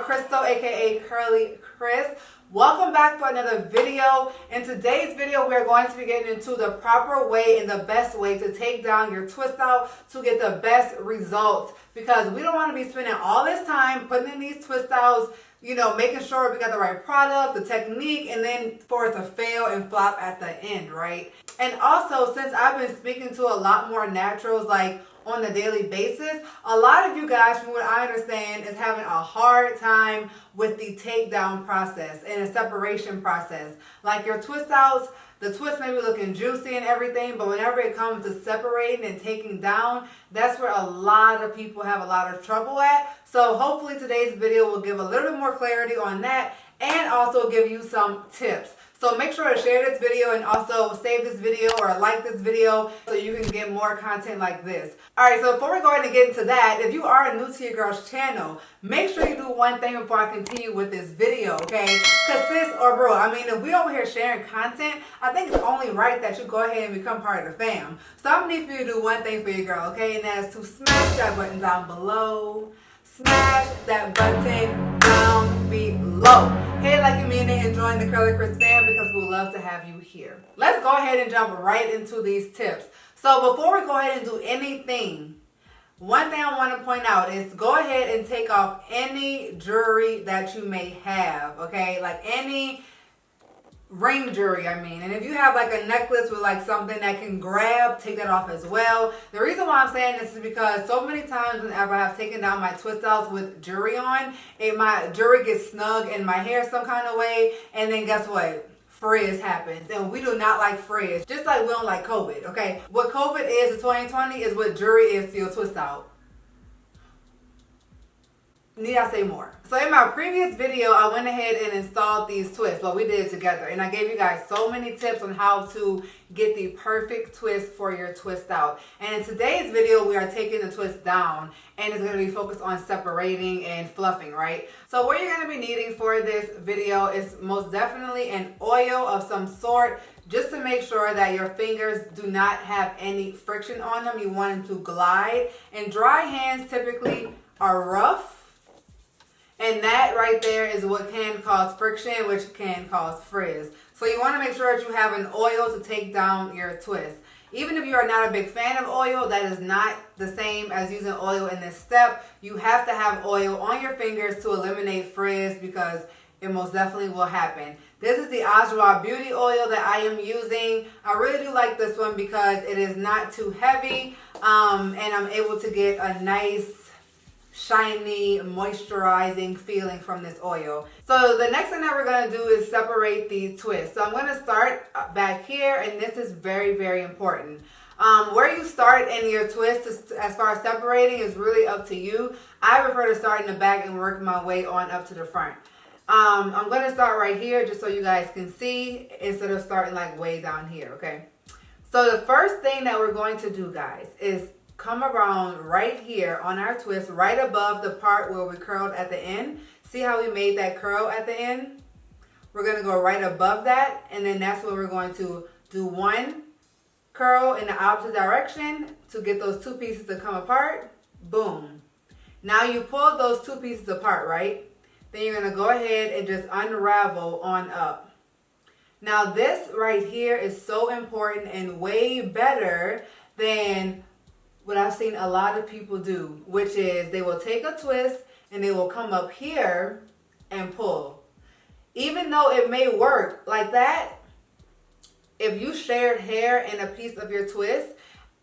Crystal, aka CurlieCrys. Welcome back for another video. In today's video, we're going to be getting into the proper way and the best way to take down your twist out to get the best results, because we don't want to be spending all this time putting in these twist outs, you know, making sure we got the right product, the technique, and then for it to fail and flop at the end, right? And also, since I've been speaking to a lot more naturals like on a daily basis, a lot of you guys, from what I understand, is having a hard time with the takedown process and the separation process. Like your twist outs, the twist may be looking juicy and everything, but whenever it comes to separating and taking down, that's where a lot of people have a lot of trouble at. So hopefully today's video will give a little bit more clarity on that and also give you some tips. So make sure to share this video and also save this video or like this video so you can get more content like this. Alright, so before we go ahead and get into that, if you are new to your girl's channel, make sure you do one thing before I continue with this video, okay? Because sis or bro, I mean, if we over here sharing content, I think it's only right that you go ahead and become part of the fam. So I'm going to need for you to do one thing for your girl, okay? And that's to smash that button down below. Smash that button down below. Hit it like you mean it and join the CurlieCrys fam, because we would love to have you here. Let's go ahead and jump right into these tips. So before we go ahead and do anything, one thing I want to point out is go ahead and take off any jewelry that you may have, okay? Like any ring jewelry, I mean. And if you have like a necklace with like something that can grab, take that off as well. The reason why I'm saying this is because so many times whenever I have taken down my twist outs with jewelry on, my jewelry gets snug in my hair some kind of way, and then guess what? Frizz happens, and we do not like frizz, just like we don't like COVID, okay? What COVID is to 2020 is what jewelry is to your twist out. Need I say more? So in my previous video, I went ahead and installed these twists, but we did it together, and I gave you guys so many tips on how to get the perfect twist for your twist out. And in today's video, we are taking the twist down, and it's going to be focused on separating and fluffing, right? So what you're going to be needing for this video is most definitely an oil of some sort, just to make sure that your fingers do not have any friction on them. You want them to glide, and dry hands typically are rough. And that right there is what can cause friction, which can cause frizz. So you want to make sure that you have an oil to take down your twist. Even if you are not a big fan of oil, that is not the same as using oil in this step. You have to have oil on your fingers to eliminate frizz, because it most definitely will happen. This is the Ajwa Beauty Oil that I am using. I really do like this one because it is not too heavy, and I'm able to get a nice shiny, moisturizing feeling from this oil. So the next thing that we're going to do is separate these twists. So I'm going to start back here, and this is very, very important. Where you start in your twist as far as separating is really up to you. I prefer to start in the back and work my way on up to the front. I'm going to start right here just so you guys can see, instead of starting like way down here, okay? So the first thing that we're going to do, guys, is come around right here on our twist, right above the part where we curled at the end. See how we made that curl at the end? We're going to go right above that, and then that's where we're going to do one curl in the opposite direction to get those two pieces to come apart. Boom. Now you pulled those two pieces apart, right? Then you're going to go ahead and just unravel on up. Now this right here is so important and way better than what I've seen a lot of people do, which is they will take a twist and they will come up here and pull. Even though it may work like that, if you shared hair in a piece of your twist,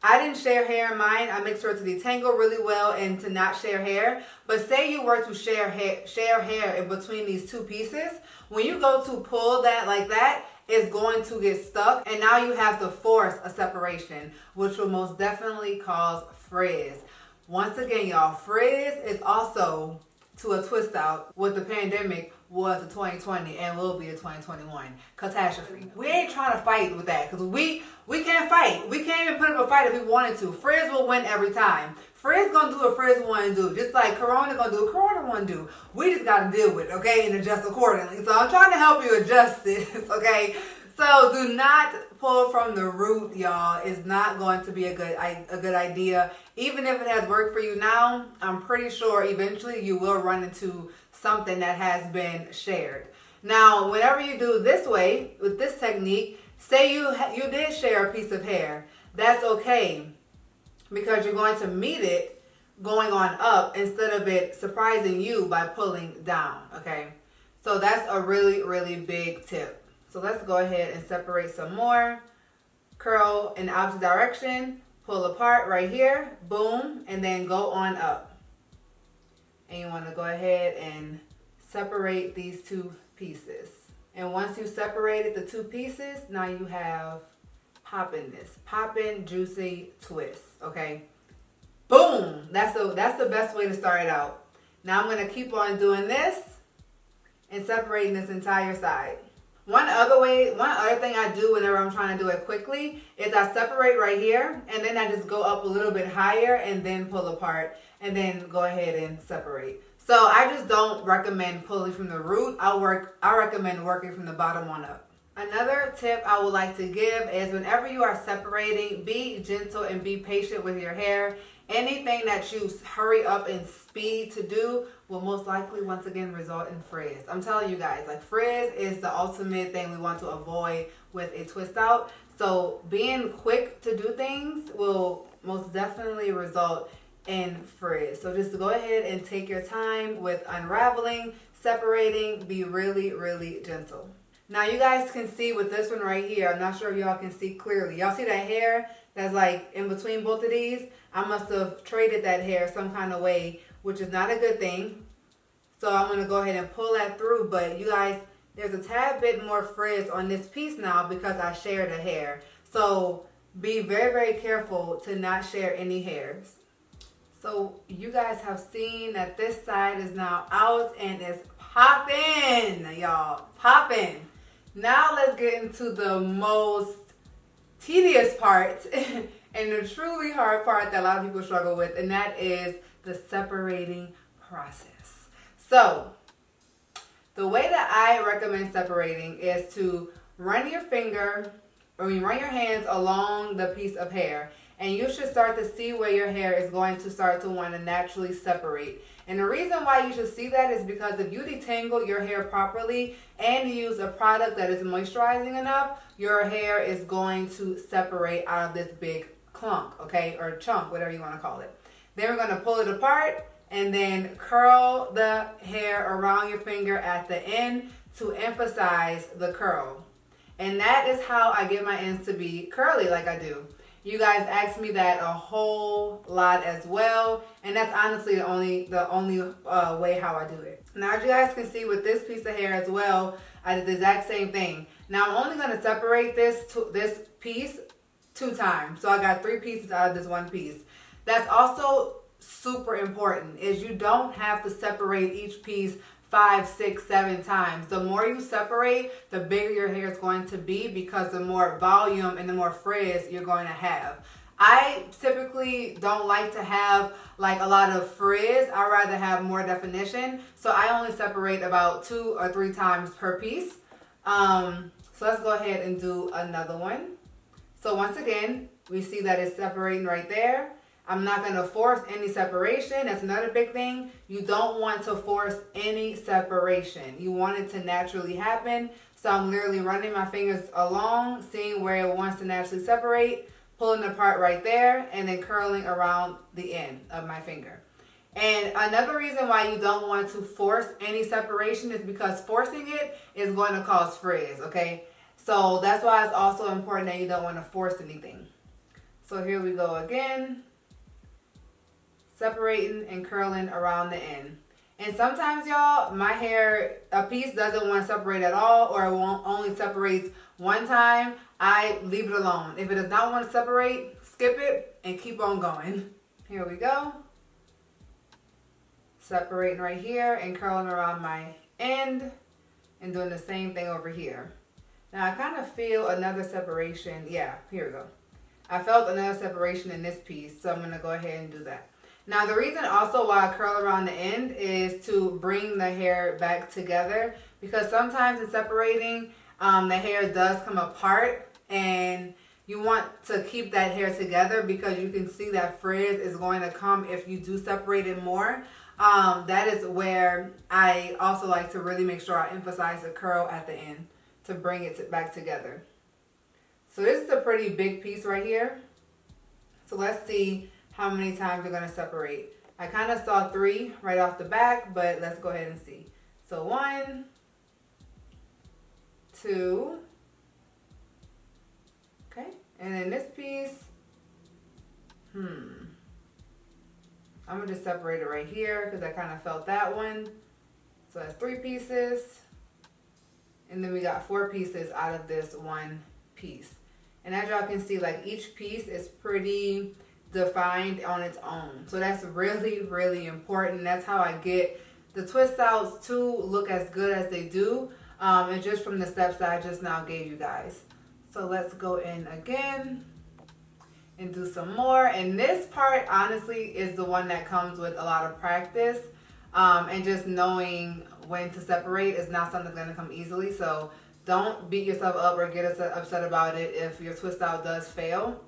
I didn't share hair in mine. I make sure to detangle really well and to not share hair. But say you were to share hair in between these two pieces, when you go to pull that like that, it's going to get stuck, and now you have to force a separation, which will most definitely cause frizz. Once again, y'all, frizz is also to a twist out what the pandemic was in 2020 and will be in 2021. Catastrophe. We ain't trying to fight with that, because we can't fight. We can't even put up a fight if we wanted to. Frizz will win every time. Frizz gonna do what Frizz wanna do, just like Corona gonna do what Corona wanna do. We just gotta deal with it, okay, and adjust accordingly. So I'm trying to help you adjust this, okay? So do not pull from the root, y'all. It's not going to be a good idea. Even if it has worked for you now, I'm pretty sure eventually you will run into something that has been shared. Now, whenever you do this way, with this technique, say you did share a piece of hair, that's okay, because you're going to meet it going on up instead of it surprising you by pulling down, okay? So that's a really, really big tip. So let's go ahead and separate some more. Curl in the opposite direction, pull apart right here, boom, and then go on up. And you want to go ahead and separate these two pieces. And once you separated the two pieces, now you have poppin juicy twist, okay? Boom! That's the best way to start it out. Now I'm going to keep on doing this and separating this entire side. One other thing I do whenever I'm trying to do it quickly is I separate right here, and then I just go up a little bit higher and then pull apart and then go ahead and separate. So I just don't recommend pulling from the root. I recommend working from the bottom on up. Another tip I would like to give is whenever you are separating, be gentle and be patient with your hair. Anything that you hurry up and speed to do will most likely once again result in frizz. I'm telling you guys, like frizz is the ultimate thing we want to avoid with a twist out. So being quick to do things will most definitely result in frizz. So just go ahead and take your time with unraveling, separating, be really, really gentle. Now you guys can see with this one right here, I'm not sure if y'all can see clearly. Y'all see that hair that's like in between both of these? I must have traded that hair some kind of way, which is not a good thing. So I'm going to go ahead and pull that through. But you guys, there's a tad bit more frizz on this piece now because I shared a hair. So be very, very careful to not share any hairs. So you guys have seen that this side is now out and it's popping, y'all. Popping. Now let's get into the most tedious part and the truly hard part that a lot of people struggle with, and that is the separating process. So the way that I recommend separating is to run your hands along the piece of hair, and you should start to see where your hair is going to start to want to naturally separate. And the reason why you should see that is because if you detangle your hair properly and use a product that is moisturizing enough, your hair is going to separate out of this big clump, okay, or chunk, whatever you want to call it. Then we're going to pull it apart and then curl the hair around your finger at the end to emphasize the curl. And that is how I get my ends to be curly like I do. You guys ask me that a whole lot as well, and that's honestly the only way how I do it. Now, as you guys can see with this piece of hair as well, I did the exact same thing. Now, I'm only going to separate this piece 2 times, so I got 3 pieces out of this one piece. That's also super important, is you don't have to separate each piece 5, 6, 7 times. The more you separate, the bigger your hair is going to be because the more volume and the more frizz you're going to have. I typically don't like to have like a lot of frizz. I rather have more definition. So I only separate about 2 or 3 times per piece. So let's go ahead and do another one. So once again, we see that it's separating right there. I'm not going to force any separation. That's another big thing. You don't want to force any separation. You want it to naturally happen. So I'm literally running my fingers along, seeing where it wants to naturally separate, pulling the part right there, and then curling around the end of my finger. And another reason why you don't want to force any separation is because forcing it is going to cause frizz, okay? So that's why it's also important that you don't want to force anything. So here we go again. Separating and curling around the end. And sometimes, y'all, my hair, a piece doesn't want to separate at all, or it only separates one time. I leave it alone. If it does not want to separate, skip it and keep on going. Here we go. Separating right here and curling around my end and doing the same thing over here. Now I kind of feel another separation. Yeah, here we go. I felt another separation in this piece, so I'm going to go ahead and do that. Now, the reason also why I curl around the end is to bring the hair back together, because sometimes in separating, the hair does come apart, and you want to keep that hair together because you can see that frizz is going to come if you do separate it more. that is where I also like to really make sure I emphasize the curl at the end to bring it back together. So this is a pretty big piece right here. So let's see how many times you're going to separate. I kind of saw 3 right off the back, but let's go ahead and see. So 1, 2, okay, and then this piece, I'm going to just separate it right here because I kind of felt that one. So that's 3 pieces, and then we got 4 pieces out of this one piece. And as y'all can see, like each piece is pretty defined on its own. So that's really, really important. That's how I get the twist outs to look as good as they do. And just from the steps that I just now gave you guys. So let's go in again and do some more. And this part honestly is the one that comes with a lot of practice. And just knowing when to separate is not something that's going to come easily. So don't beat yourself up or get upset about it if your twist out does fail.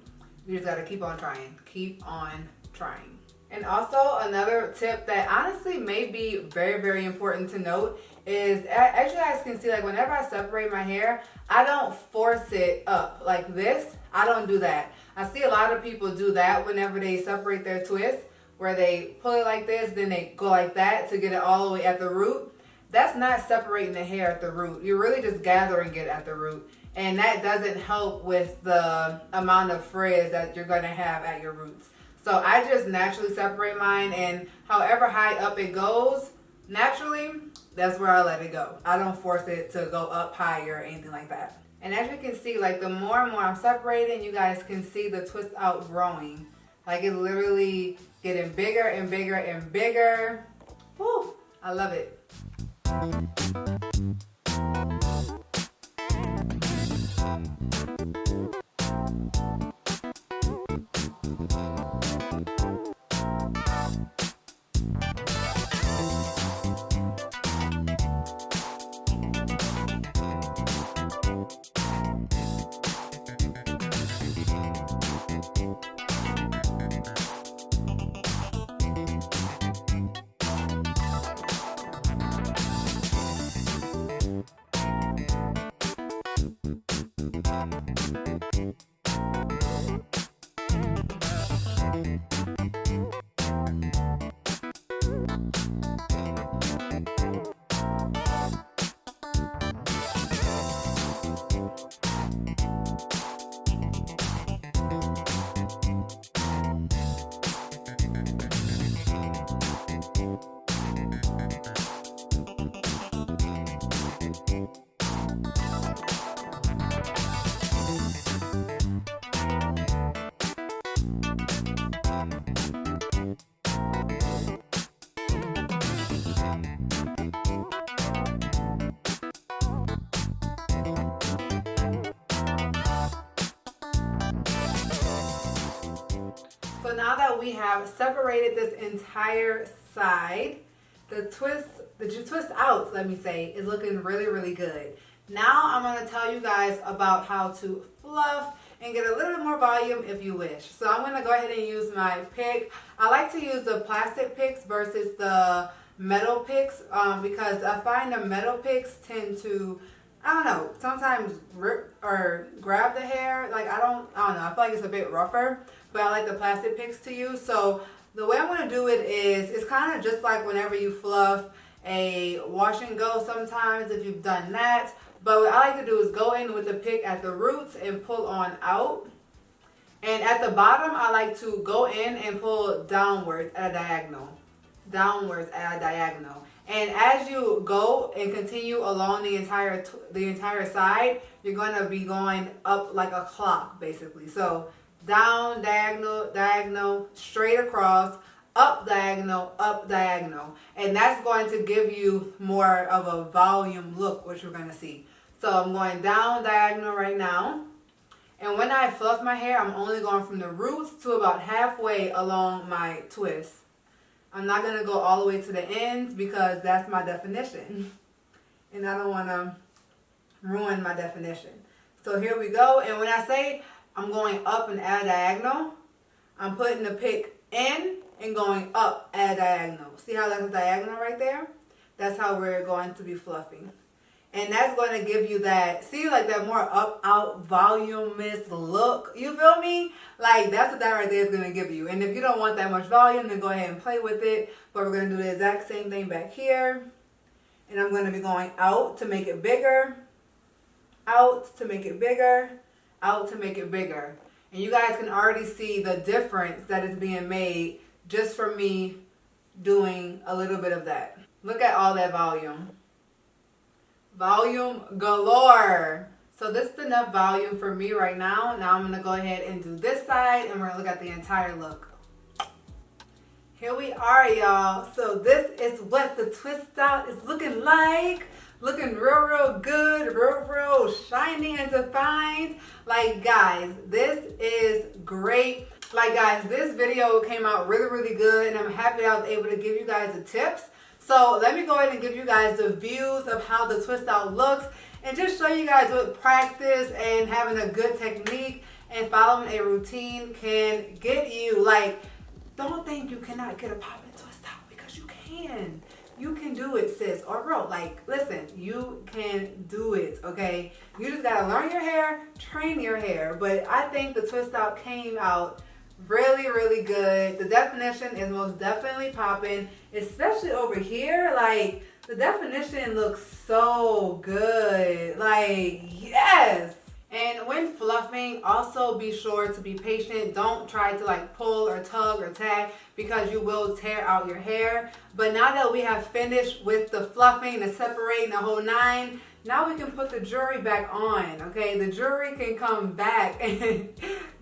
You just got to keep on trying. Keep on trying. And also another tip that honestly may be very, very important to note is, as you guys can see, like whenever I separate my hair, I don't force it up like this. I don't do that. I see a lot of people do that whenever they separate their twist, where they pull it like this, then they go like that to get it all the way at the root. That's not separating the hair at the root. You're really just gathering it at the root. And that doesn't help with the amount of frizz that you're going to have at your roots. So I just naturally separate mine, and however high up it goes, naturally, that's where I let it go. I don't force it to go up higher or anything like that. And as you can see, like the more and more I'm separating, you guys can see the twist out growing. Like it's literally getting bigger and bigger and bigger. Woo! I love it. So now that we have separated this entire side, the twist outs, let me say, is looking really, really good. Now I'm going to tell you guys about how to fluff and get a little bit more volume if you wish. So I'm going to go ahead and use my pick. I like to use the plastic picks versus the metal picks because I find the metal picks tend to, I don't know, sometimes rip or grab the hair. Like I don't know, I feel like it's a bit rougher, but I like the plastic picks to use. So the way I'm going to do it is, it's kind of just like whenever you fluff a wash and go sometimes if you've done that. But what I like to do is go in with the pick at the roots and pull on out. And at the bottom, I like to go in and pull downwards at a diagonal. Downwards at a diagonal. And as you go and continue along the entire side, you're going to be going up like a clock, basically. So down, diagonal, diagonal, straight across, up, diagonal, up, diagonal. And that's going to give you more of a volume look, which you're going to see. So I'm going down diagonal right now. And when I fluff my hair, I'm only going from the roots to about halfway along my twist. I'm not going to go all the way to the ends because that's my definition. And I don't want to ruin my definition. So here we go. And when I say I'm going up and at a diagonal, I'm putting the pick in and going up at a diagonal. See how that's a diagonal right there? That's how we're going to be fluffing. And that's going to give you that, see, like that more up, out, voluminous look. You feel me? Like, that's what that right there is going to give you. And if you don't want that much volume, then go ahead and play with it. But we're going to do the exact same thing back here. And I'm going to be going out to make it bigger. Out to make it bigger. Out to make it bigger. And you guys can already see the difference that is being made just from me doing a little bit of that. Look at all that volume. Volume galore. So this is enough volume for me right now. Now I'm going to go ahead and do this side and we're going to look at the entire look. Here we are, y'all. So this is what the twist out is looking like. Looking real, real good, real, real shiny and defined. Like, guys, this is great. Like, guys, this video came out really, really good and I'm happy I was able to give you guys the tips. So let me go ahead and give you guys the views of how the twist out looks and just show you guys what practice and having a good technique and following a routine can get you. Like, don't think you cannot get a poppin' twist out, because you can. You can do it, sis or bro. Like, listen, you can do it, okay? You just gotta learn your hair, train your hair. But I think the twist out came out really, really good. The definition is most definitely popping, especially over here. Like, the definition looks so good. Like, yes. And when fluffing, also be sure to be patient. Don't try to like pull or tug or tag, because you will tear out your hair. But now that we have finished with the fluffing, the separating, the whole nine, now we can put the jewelry back on, okay? The jewelry can come back and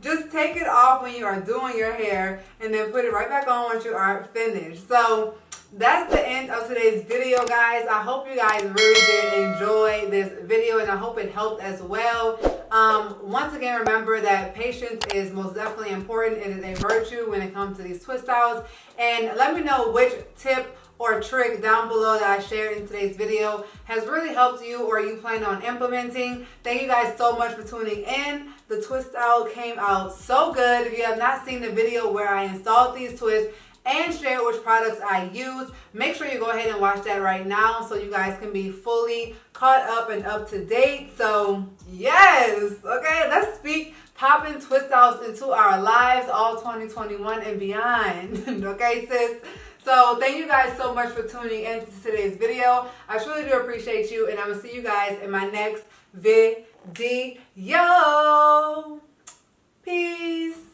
just take it off when you are doing your hair and then put it right back on once you are finished. So that's the end of today's video, guys. I hope you guys really did enjoy this video and I hope it helped as well. Once again, remember that patience is most definitely important. It is a virtue when it comes to these twist outs. And let me know which tip or trick down below that I shared in today's video has really helped you or you plan on implementing. Thank you guys so much for tuning in. The twist out came out so good. If you have not seen the video where I installed these twists and share which products I use, make sure you go ahead and watch that right now so you guys can be fully caught up and up to date. So yes, okay, let's speak poppin' twist outs into our lives, all 2021 and beyond. Okay, sis? So thank you guys so much for tuning in to today's video. I truly do appreciate you, and I'm gonna see you guys in my next video. Peace.